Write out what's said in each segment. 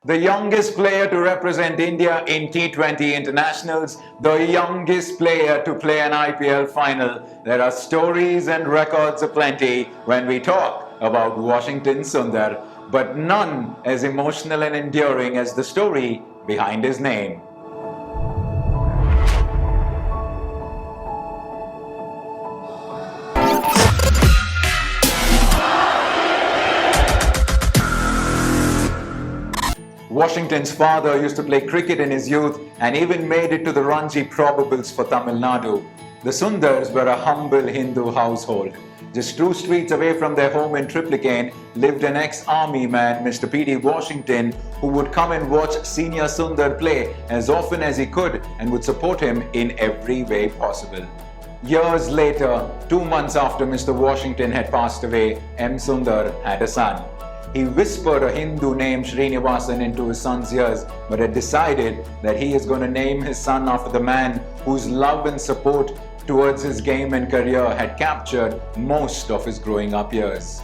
The youngest player to represent India in T20 internationals, the youngest player to play an IPL final. There are stories and records aplenty when we talk about Washington Sundar, but none as emotional and enduring as the story behind his name. Washington's father used to play cricket in his youth and even made it to the Ranji probables for Tamil Nadu. The Sundars were a humble Hindu household. Just 2 streets away from their home in Triplicane lived an ex-army man, Mr. P.D. Washington, who would come and watch senior Sundar play as often as he could and would support him in every way possible. Years later, 2 months after Mr. Washington had passed away, M. Sundar had a son. He whispered a Hindu named Srinivasan into his son's ears, but had decided that he is going to name his son after the man whose love and support towards his game and career had captured most of his growing up years.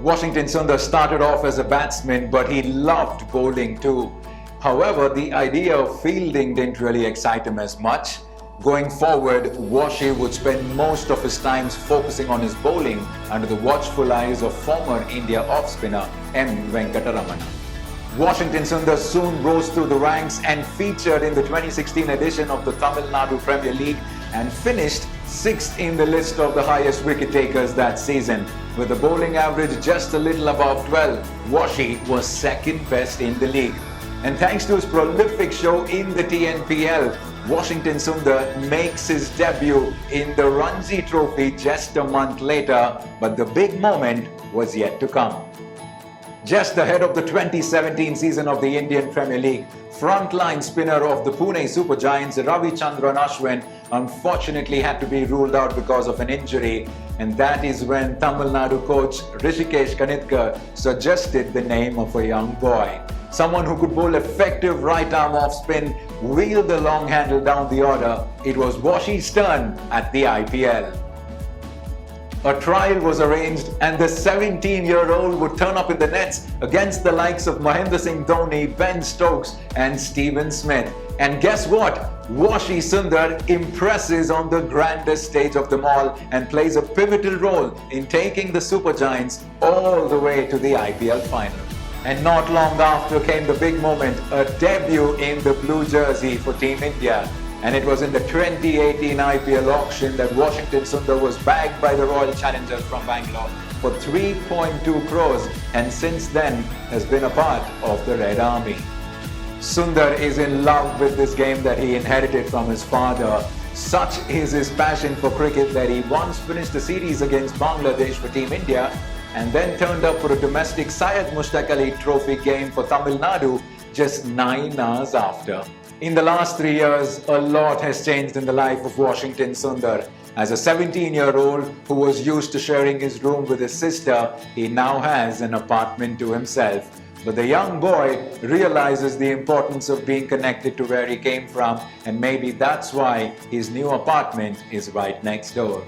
Washington Sundar started off as a batsman, but he loved bowling too. However, the idea of fielding didn't really excite him as much. Going forward, Washi would spend most of his time focusing on his bowling under the watchful eyes of former India off-spinner M. Venkataramana. Washington Sundar soon rose through the ranks and featured in the 2016 edition of the Tamil Nadu Premier League and finished 6th in the list of the highest wicket takers that season. With a bowling average just a little above 12, Washi was second best in the league. And thanks to his prolific show in the TNPL, Washington Sundar makes his debut in the Ranji Trophy just a month later, but the big moment was yet to come. Just ahead of the 2017 season of the Indian Premier League, frontline spinner of the Pune Super Giants Ravichandran Ashwin unfortunately had to be ruled out because of an injury, and that is when Tamil Nadu coach Rishikesh Kanitkar suggested the name of a young boy. Someone who could bowl effective right-arm off-spin, wheel the long handle down the order. It was Washi's turn at the IPL. A trial was arranged and the 17-year-old would turn up in the nets against the likes of Mahendra Singh Dhoni, Ben Stokes and Steven Smith. And guess what? Washi Sundar impresses on the grandest stage of them all and plays a pivotal role in taking the Super Giants all the way to the IPL final. And not long after came the big moment, a debut in the blue jersey for Team India. And it was in the 2018 IPL auction that Washington Sundar was bagged by the Royal Challengers from Bangalore for 3.2 crores and since then has been a part of the Red Army. Sundar is in love with this game that he inherited from his father. Such is his passion for cricket that he once finished a series against Bangladesh for Team India and then turned up for a domestic Syed Mushtaq Ali Trophy game for Tamil Nadu just 9 hours after. In the last 3 years, a lot has changed in the life of Washington Sundar. As a 17-year-old who was used to sharing his room with his sister, he now has an apartment to himself. But the young boy realizes the importance of being connected to where he came from, and maybe that's why his new apartment is right next door.